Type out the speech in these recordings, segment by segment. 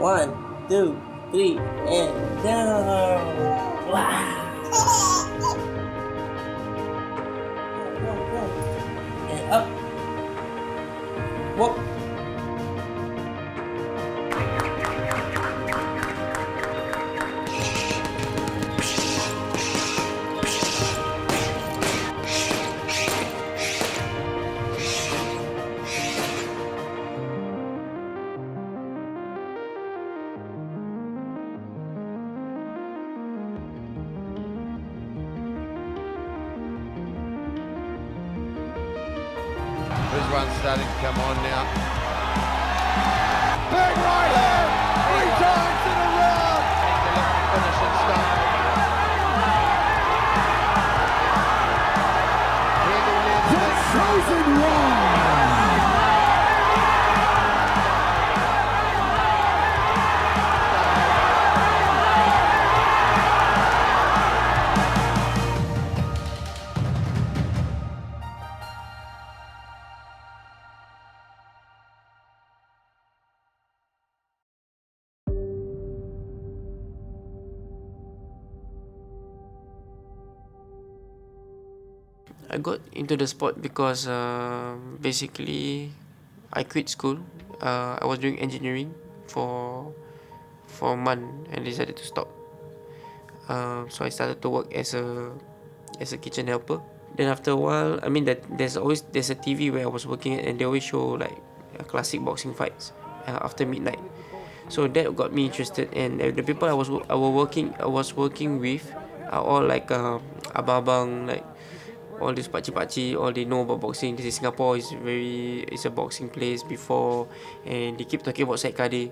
1, 2, 3, and down. Wow. Go. And up. Whoop. Ridhwan's starting to come on now. Big right hand! 3 times in a row! Take a look at finish and start. The chosen one! I got into the sport because basically I quit school. I was doing engineering for a month and decided to stop. So I started to work as a kitchen helper. Then after a while, I mean that there's a TV where I was working at, and they always show like classic boxing fights after midnight. So that got me interested, and the people I was working with are all like abang-abang, like all these pakcik-pakcik, all they know about boxing. This is Singapore is a boxing place before, and they keep talking about Syed Kadir.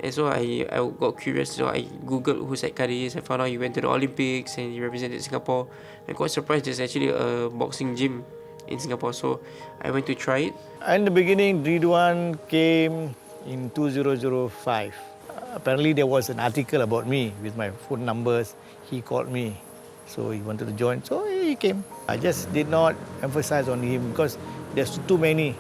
And so I got curious, so I googled who Syed Kadir is. I found out he went to the Olympics and he represented Singapore. I'm quite surprised there's actually a boxing gym in Singapore, so I went to try it. In the beginning, Ridhwan came in 2005. Apparently there was an article about me with my phone numbers. He called me, so he wanted to join, so he came. I just did not emphasize on him because there's too many,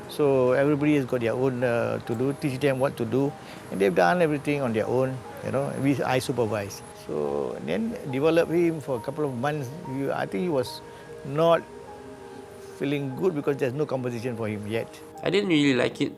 so everybody has got their own to do, teach them what to do, and they've done everything on their own, I supervise. So then developed him for a couple of months. I think he was not feeling good because there's no competition for him yet. I didn't really like it.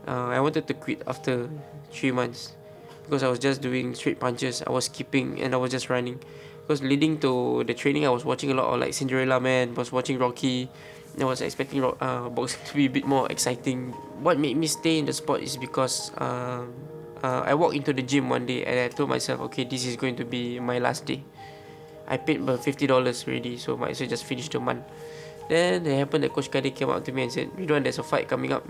I wanted to quit after 3 months because I was just doing straight punches. I was skipping and I was just running. Because leading to the training, I was watching a lot of like Cinderella Man, was watching Rocky. I was expecting boxing to be a bit more exciting. What made me stay in the sport is because I walked into the gym one day and I told myself, okay, this is going to be my last day. I paid about $50 already, so might as well just finish the month. Then it happened that Coach Kadir came up to me and said, Ridhwan, there's a fight coming up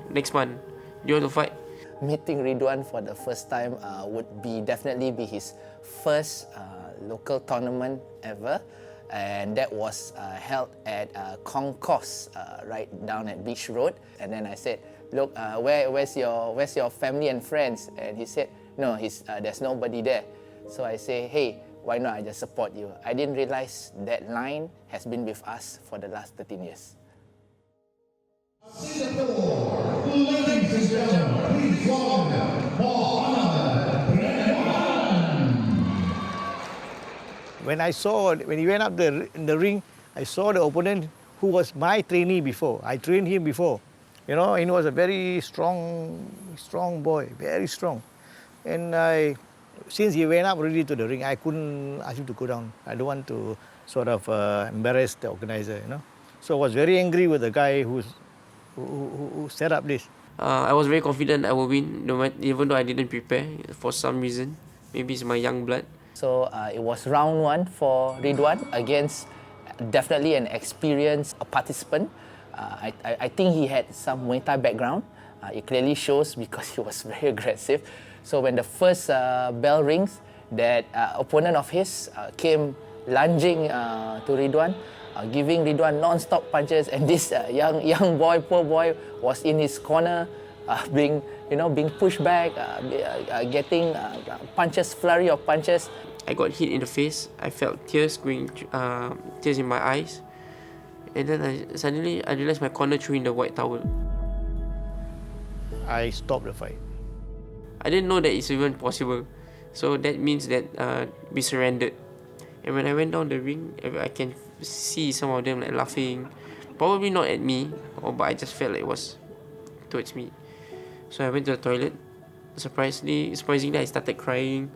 next month. Do you want to fight? Meeting Ridhwan for the first time would definitely be his first local tournament ever, and that was held at Concourse, right down at Beach Road. And then I said, look, where's your family and friends? And he said, no, there's nobody there. So I say, hey, why not I just support you? I didn't realize that line has been with us for the last 13 years. Singapore, ladies and gentlemen, please welcome Muhamad Ridhwan. When he went up in the ring, I saw the opponent who was my trainee before. I trained him before, and he was a very strong boy, very strong. And since he went up already to the ring, I couldn't ask him to go down. I don't want to sort of embarrass the organizer, So I was very angry with the guy who set up this. I was very confident I will win, even though I didn't prepare for some reason. Maybe it's my young blood. So it was round 1 for Ridhwan against definitely an experienced participant. I think he had some Muay Thai background. It clearly shows because he was very aggressive. So when the first bell rings, that opponent of his came lunging to Ridhwan, giving Ridhwan non-stop punches, and this young boy, poor boy, was in his corner, being pushed back, getting punches, flurry of punches. I got hit in the face. I felt tears in my eyes, and then suddenly I realized my corner threw in the white towel. I stopped the fight. I didn't know that it's even possible. So that means that we surrendered. And when I went down the ring, I can see some of them like laughing. Probably not at me, but I just felt like it was towards me. So I went to the toilet. Surprisingly, I started crying.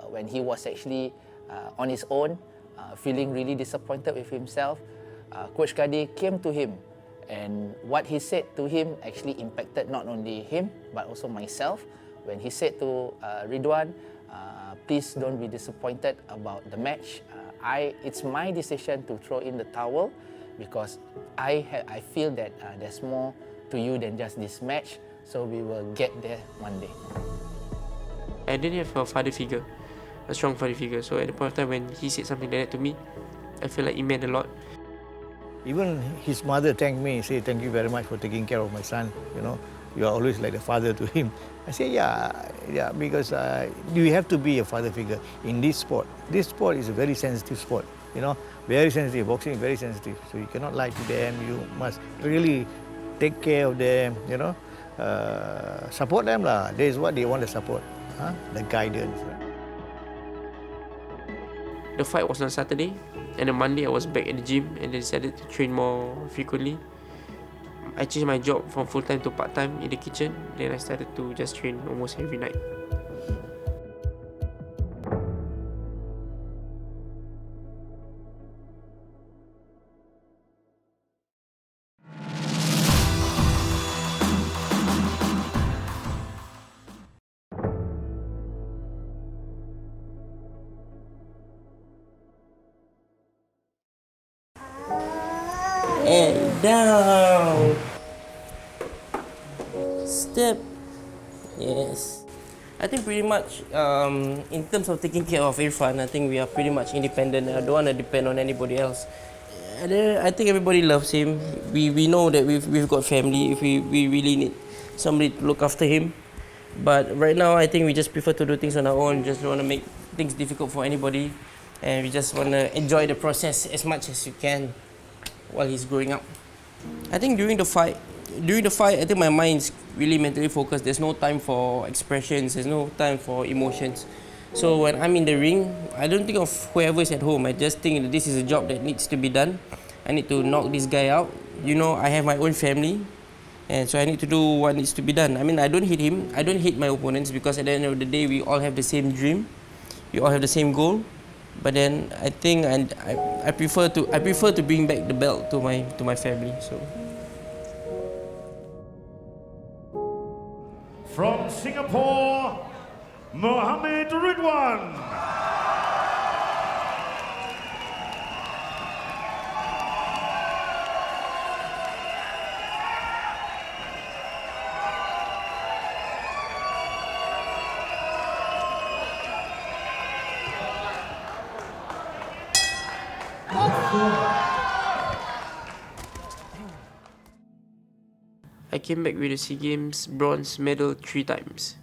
When he was actually on his own, feeling really disappointed with himself, Coach Kadi came to him, and what he said to him actually impacted not only him but also myself. When he said to Ridhwan, please don't be disappointed about the match. It's my decision to throw in the towel because I feel that there's more to you than just this match, so we will get there one day. I didn't have a father figure, a strong father figure. So at the point of time when he said something like that to me, I feel like it meant a lot. Even his mother thanked me, say thank you very much for taking care of my son. You know, you are always like a father to him. I say yeah, because you have to be a father figure in this sport. This sport is a very sensitive sport. You know, very sensitive. Boxing is very sensitive. So you cannot lie to them. You must really take care of them. You know, support them lah. That is what they want to support. The guidance. The fight was on Saturday, and on Monday I was back at the gym and I decided to train more frequently. I changed my job from full-time to part-time in the kitchen. Then I started to just train almost every night. And down. Step. Yes. I think pretty much in terms of taking care of Irfan, I think we are pretty much independent. I don't want to depend on anybody else. I think everybody loves him. We know that we've got family. If we really need somebody to look after him. But right now, I think we just prefer to do things on our own. Just don't want to make things difficult for anybody. And we just want to enjoy the process as much as you can while he's growing up. I think during the fight, I think my mind's really mentally focused. There's no time for expressions. There's no time for emotions. So when I'm in the ring, I don't think of whoever's at home. I just think that this is a job that needs to be done. I need to knock this guy out. You know, I have my own family, and so I need to do what needs to be done. I mean, I don't hit him. I don't hit my opponents because at the end of the day, we all have the same dream. We all have the same goal. But then I think I prefer to bring back the belt to my family. So. From Singapore, Muhamad Ridhwan. I came back with the SEA Games Bronze Medal 3 times,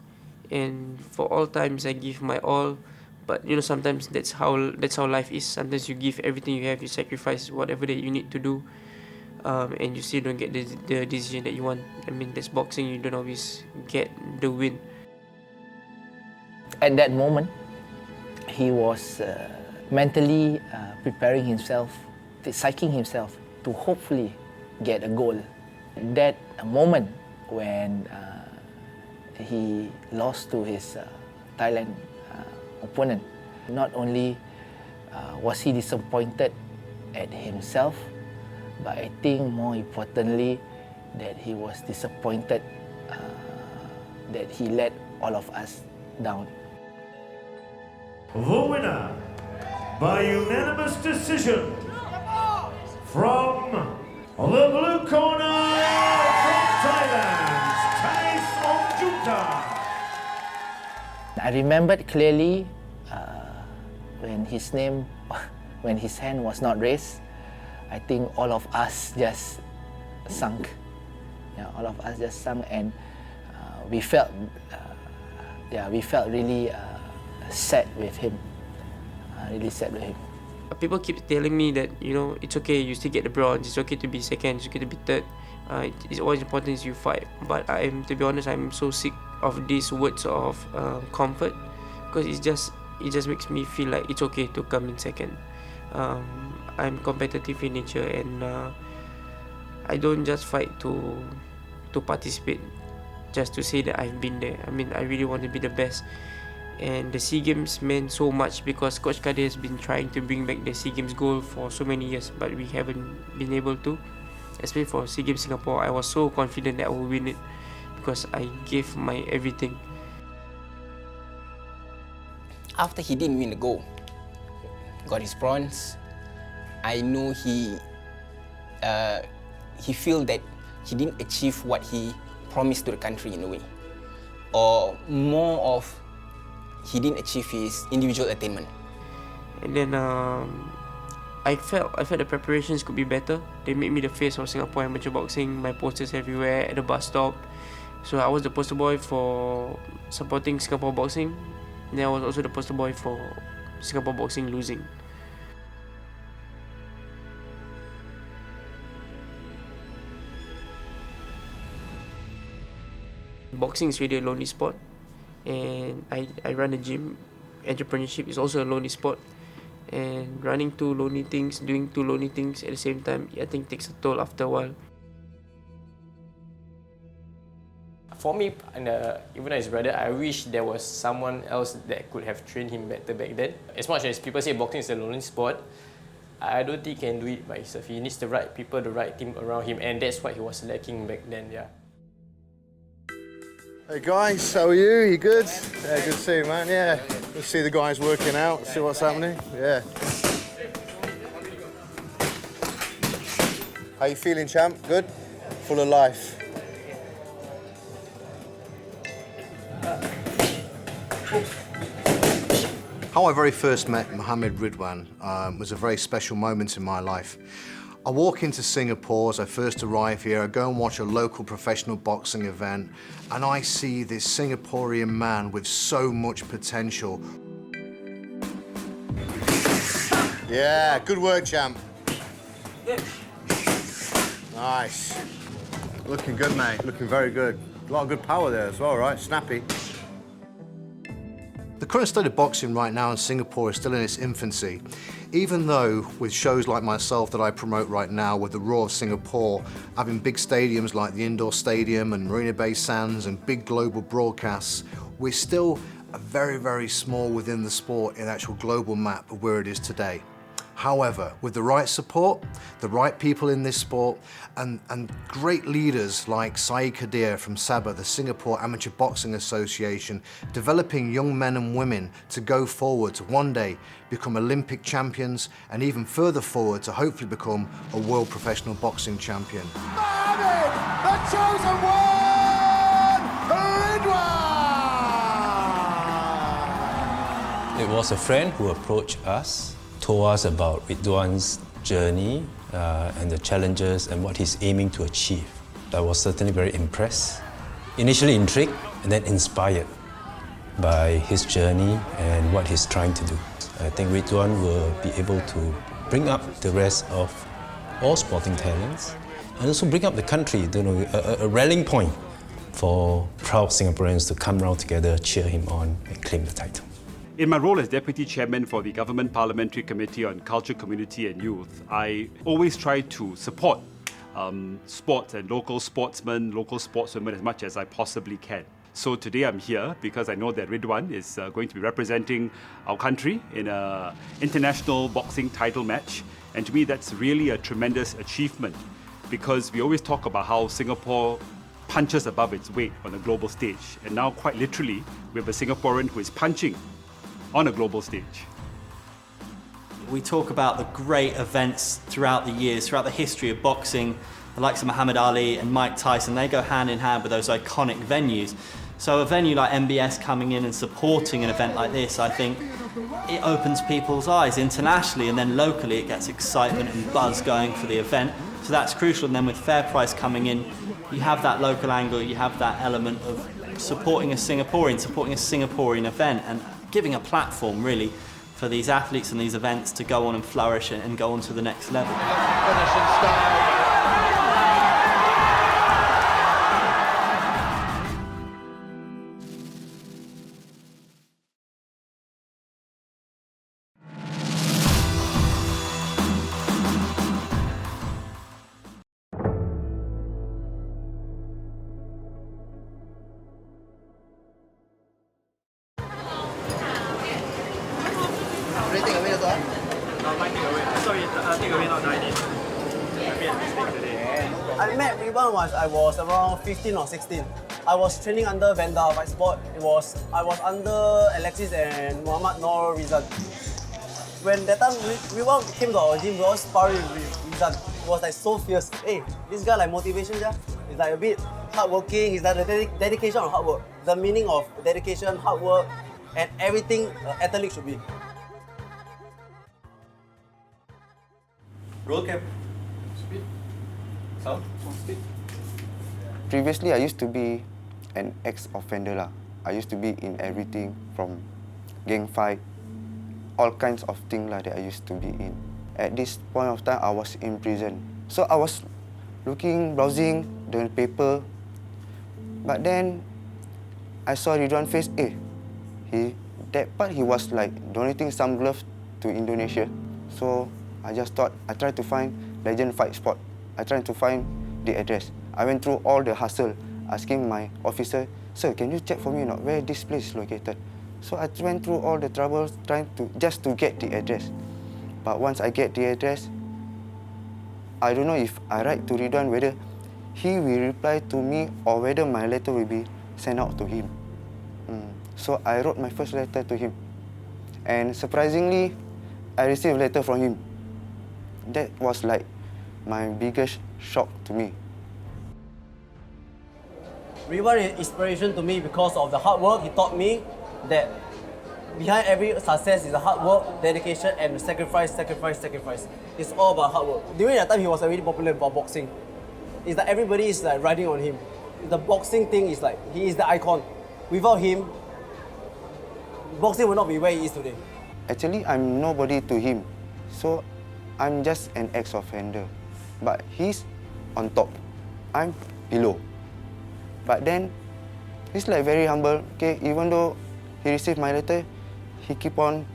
and for all times I give my all. But you know, sometimes that's how life is. Sometimes you give everything you have, you sacrifice whatever that you need to do, and you still don't get the decision that you want. I mean, that's boxing. You don't always get the win. At that moment, he was mentally preparing himself, psyching himself to hopefully get a goal. That moment when he lost to his Thailand opponent, not only was he disappointed at himself, but I think more importantly that he was disappointed that he let all of us down. The winner by unanimous decision from the blue corner from Thailand, Ambunda. I remembered clearly when his name, when his hand was not raised. I think all of us just sunk. Yeah, all of us just sunk, and we felt really sad with him. Really sad with him. People keep telling me that, you know, it's okay, you still get the bronze, it's okay to be second, it's okay to be third. It's always important is you fight. But to be honest, I'm so sick these words of comfort, because it just makes me feel like it's okay to come in second. I'm competitive in nature, and I don't just fight to participate just to say that I've been there. I mean, I really want to be the best. And the SEA Games meant so much because Coach Kadir has been trying to bring back the SEA Games gold for so many years, but we haven't been able to. Especially for SEA Games Singapore, I was so confident that I would win it because I gave my everything. After he didn't win the gold, got his bronze, I know he feel that he didn't achieve what he promised to the country in a way, or more of he didn't achieve his individual attainment. And then I felt the preparations could be better. They made me the face of Singapore amateur boxing. My posters everywhere at the bus stop. So I was the poster boy for supporting Singapore boxing. And I was also the poster boy for Singapore boxing losing. Boxing is really a lonely sport, and I run a gym. Entrepreneurship is also a lonely sport, and running two lonely things, doing two lonely things at the same time, I think takes a toll after a while. For me, and even as his brother, I wish there was someone else that could have trained him better back then. As much as people say boxing is a lonely sport, I don't think he can do it by himself. He needs the right people, the right team around him, and that's what he was lacking back then, yeah. Hey guys, how are you? You good? Yeah, good to see you, man. Yeah, let's see the guys working out, see what's happening. Yeah. How you feeling, champ? Good? Full of life. How I very first met Muhamad Ridhwan was a very special moment in my life. I walk into Singapore as I first arrive here, I go and watch a local professional boxing event, and I see this Singaporean man with so much potential. Yeah, good work, champ. Nice. Looking good, mate. Looking very good. A lot of good power there as well, right? Snappy. The current state of boxing right now in Singapore is still in its infancy. Even though with shows like myself that I promote right now with the Raw of Singapore, having big stadiums like the Indoor Stadium and Marina Bay Sands and big global broadcasts, we're still very, very small within the sport in the actual global map of where it is today. However, with the right support, the right people in this sport, and great leaders like Syed Kadir from SABA, the Singapore Amateur Boxing Association, developing young men and women to go forward to one day become Olympic champions, and even further forward to hopefully become a world professional boxing champion. Muhamad, the chosen one, Ridhwan! It was a friend who approached us, told us about Ridhwan's journey and the challenges and what he's aiming to achieve. I was certainly very impressed, initially intrigued and then inspired by his journey and what he's trying to do. I think Ridhwan will be able to bring up the rest of all sporting talents and also bring up the country, a rallying point for proud Singaporeans to come round together, cheer him on and claim the title. In my role as Deputy Chairman for the Government Parliamentary Committee on Culture, Community and Youth, I always try to support sports and local sportsmen, local sportswomen as much as I possibly can. So today I'm here because I know that Ridhwan is going to be representing our country in an international boxing title match. And to me, that's really a tremendous achievement because we always talk about how Singapore punches above its weight on a global stage. And now, quite literally, we have a Singaporean who is punching on a global stage. We talk about the great events throughout the years, throughout the history of boxing. The likes of Muhammad Ali and Mike Tyson, they go hand in hand with those iconic venues. So a venue like MBS coming in and supporting an event like this, I think it opens people's eyes internationally, and then locally it gets excitement and buzz going for the event. So that's crucial. And then with Fair Price coming in, you have that local angle, you have that element of supporting a Singaporean event and giving a platform really for these athletes and these events to go on and flourish and go on to the next level. Finishing style. take away not 19. I met Ridhwan once I was around 15 or 16. I was training under Venda Fight Sport. I was under Alexis and Muhamad Ridhwan. When that time Ridhwan came to our gym, we all sparring with Ridhwan. It was like so fierce. Hey, this guy like motivation, yeah? He's like a bit hardworking. He's like the dedication of hard work. The meaning of dedication, hard work, and everything an athlete should be. Roll cap. Speed. Sound. Speed. Previously, I used to be an ex-offender lah. I used to be in everything from gang fight, all kinds of things lah that I used to be in. At this point of time, I was in prison. So I was browsing the paper, but then I saw Ridhwan face. That part he was like donating some gloves to Indonesia. So I just thought I tried to find Legend Fight Sport. I tried to find the address. I went through all the hustle, asking my officer, "Sir, can you check for me not where this place is located?" So I went through all the troubles trying to just to get the address. But once I get the address, I don't know if I write to Ridhwan whether he will reply to me or whether my letter will be sent out to him. So I wrote my first letter to him. And surprisingly, I received a letter from him. That was like my biggest shock to me. Ridhwan is inspiration to me because of the hard work. He taught me that behind every success is a hard work, dedication, and sacrifice. It's all about hard work. During that time, he was already popular about boxing. It's like everybody is like riding on him. The boxing thing is like, he is the icon. Without him, boxing will not be where it is today. Actually, I'm nobody to him. So I'm just an ex-offender. But he's on top. I'm below. But then, he's like very humble. Okay, even though he received my letter, he keep on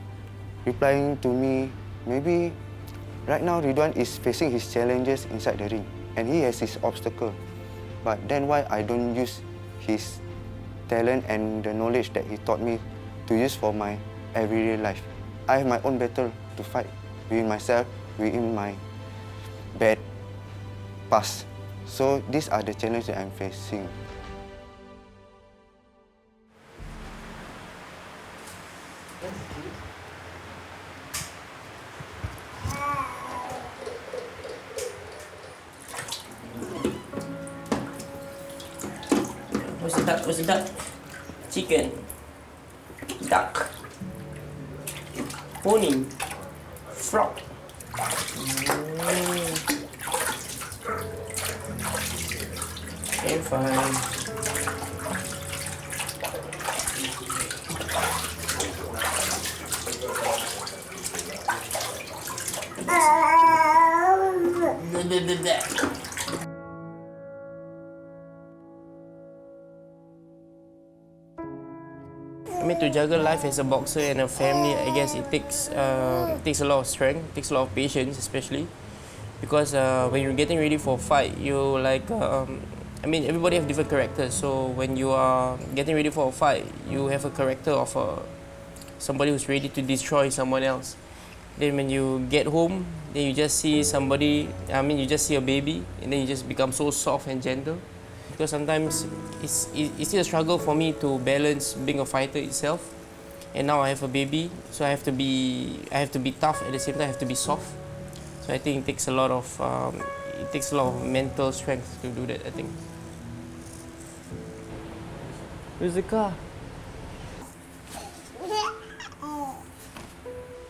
replying to me. Maybe right now Ridhwan is facing his challenges inside the ring. And he has his obstacle. But then why I don't use his talent and the knowledge that he taught me to use for my everyday life. I have my own battle to fight within myself, within my bad past. So these are the challenges that I'm facing. What's the duck? Chicken. Duck. Pony. Frog. Okay, fine. I mean, to juggle life as a boxer and a family, I guess it takes a lot of strength, takes a lot of patience, especially because when you're getting ready for a fight, you like, I mean, everybody have different characters. So when you are getting ready for a fight, you have a character of somebody who's ready to destroy someone else. Then when you get home, then you just see somebody, I mean, you just see a baby, and then you just become so soft and gentle. Because sometimes it's still a struggle for me to balance being a fighter itself, and now I have a baby, so I have to be tough at the same time. I have to be soft. So I think it takes a lot of mental strength to do that, I think. Where's the car?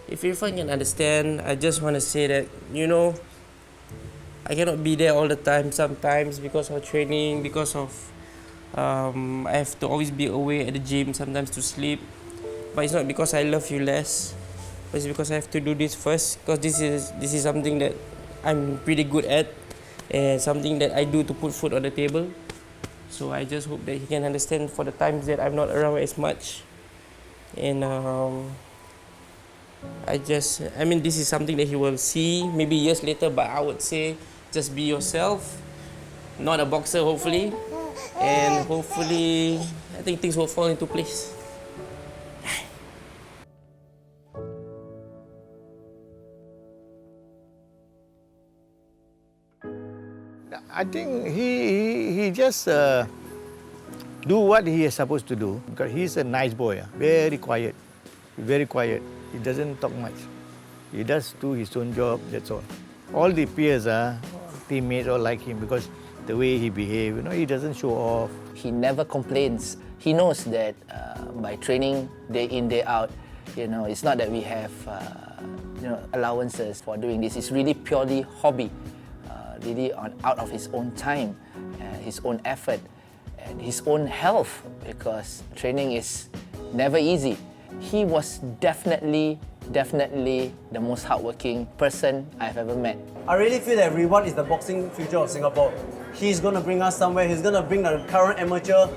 If Irfan can understand, I just want to say that, you know, I cannot be there all the time sometimes because of training, because of I have to always be away at the gym sometimes to sleep. But it's not because I love you less, but it's because I have to do this first, because this is something that I'm pretty good at and something that I do to put food on the table. So I just hope that he can understand for the times that I'm not around as much. And I mean, this is something that he will see maybe years later, but I would say just be yourself, not a boxer, hopefully, and hopefully I think things will fall into place. I think he just do what he is supposed to do because he's a nice boy, very quiet, very quiet. He doesn't talk much. He does do his own job, that's all. All the peers, teammates all like him because the way he behaves, he doesn't show off. He never complains. He knows that by training day in, day out, it's not that we have allowances for doing this. It's really purely hobby, really out of his own time, his own effort, and his own health, because training is never easy. He was definitely the most hardworking person I've ever met. I really feel that Ridhwan is the boxing future of Singapore. He's going to bring us somewhere. He's going to bring the current amateur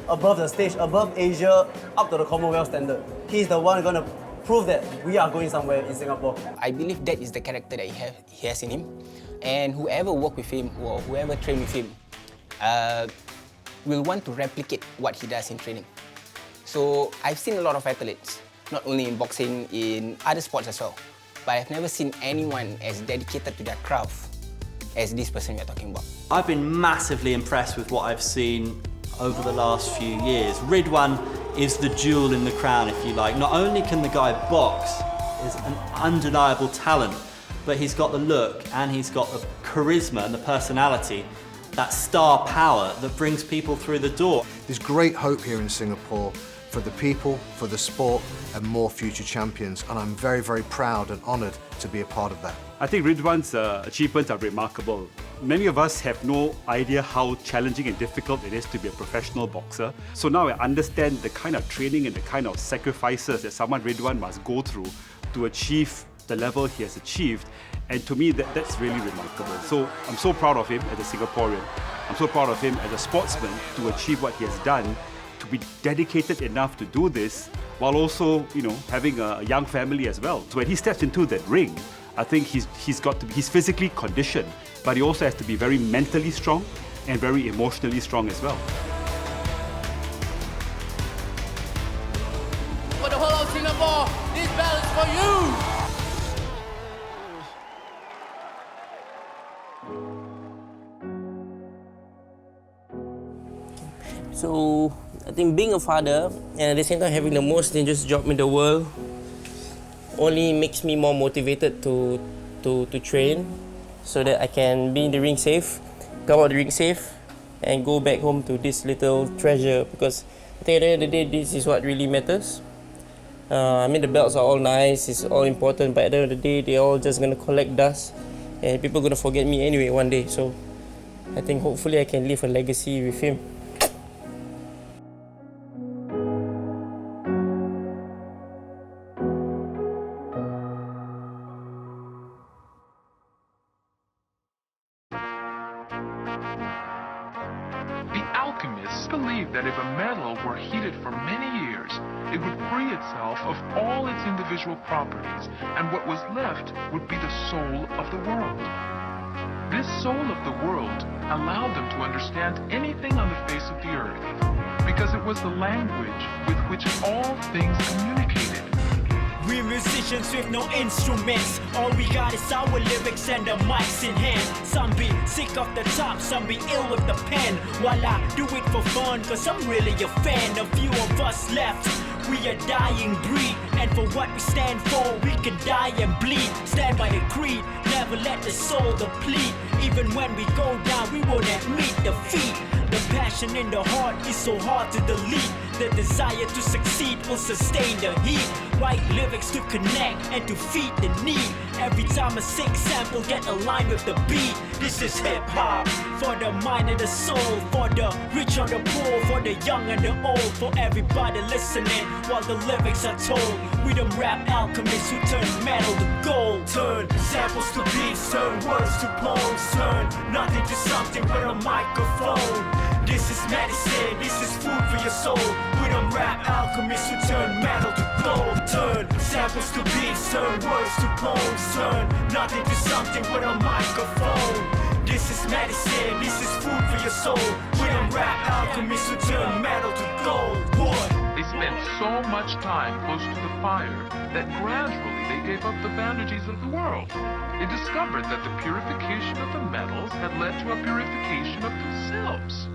above the stage, above Asia, up to the Commonwealth standard. He's the one going to prove that we are going somewhere in Singapore. I believe that is the character that he has in him. And whoever work with him or whoever train with him will want to replicate what he does in training. So I've seen a lot of athletes, not only in boxing, in other sports as well. But I've never seen anyone as dedicated to their craft as this person we're talking about. I've been massively impressed with what I've seen over the last few years. Ridhwan is the jewel in the crown, if you like. Not only can the guy box, is an undeniable talent, but he's got the look and he's got the charisma and the personality, that star power that brings people through the door. There's great hope here in Singapore for the people, for the sport, and more future champions. And I'm very, very proud and honoured to be a part of that. I think Ridhwan's achievements are remarkable. Many of us have no idea how challenging and difficult it is to be a professional boxer. So now I understand the kind of training and the kind of sacrifices that someone Ridhwan must go through to achieve the level he has achieved. And to me, that's really remarkable. So I'm so proud of him as a Singaporean. I'm so proud of him as a sportsman to achieve what he has done, to be dedicated enough to do this, while also, having a young family as well. So when he steps into that ring, I think he's physically conditioned, but he also has to be very mentally strong and very emotionally strong as well. For the whole of Singapore, this belt is for you! So, I think being a father and at the same time having the most dangerous job in the world only makes me more motivated to train so that I can be in the ring safe, come out the ring safe, and go back home to this little treasure, because I think at the end of the day, this is what really matters. The belts are all nice, it's all important, but at the end of the day, they're all just going to collect dust and people are going to forget me anyway one day. So I think hopefully I can leave a legacy with him. That if a metal were heated for many years, it would free itself of all its individual properties, and what was left would be the soul of the world. This soul of the world allowed them to understand anything on the face of the earth, because it was the language with which all things communicated. We're musicians with no instruments. All we got is our lyrics and the mics in hand. Some be sick of the top, some be ill with the pen. While I do it for fun, cause I'm really a fan. A few of us left, we a dying breed. And for what we stand for, we can die and bleed. Stand by the creed, never let the soul deplete. Even when we go down, we won't admit defeat. The passion in the heart is so hard to delete. The desire to succeed will sustain the heat. Write lyrics to connect and to feed the need. Every time a sick sample get aligned with the beat. This is hip-hop for the mind and the soul, for the rich or the poor, for the young and the old, for everybody listening while the lyrics are told. We them rap alchemists who turn metal to gold. Turn samples to beats, turn words to poems, turn nothing to something with a microphone. This is medicine, this is food for your soul. We them rap alchemists who turn metal to gold. Turn samples to beats, turn words to poems, turn nothing to something with a microphone. This is medicine, this is food for your soul. We them rap alchemists who turn metal to gold. What? They spent so much time close to the fire that gradually they gave up the vanities of the world. They discovered that the purification of the metals had led to a purification of themselves.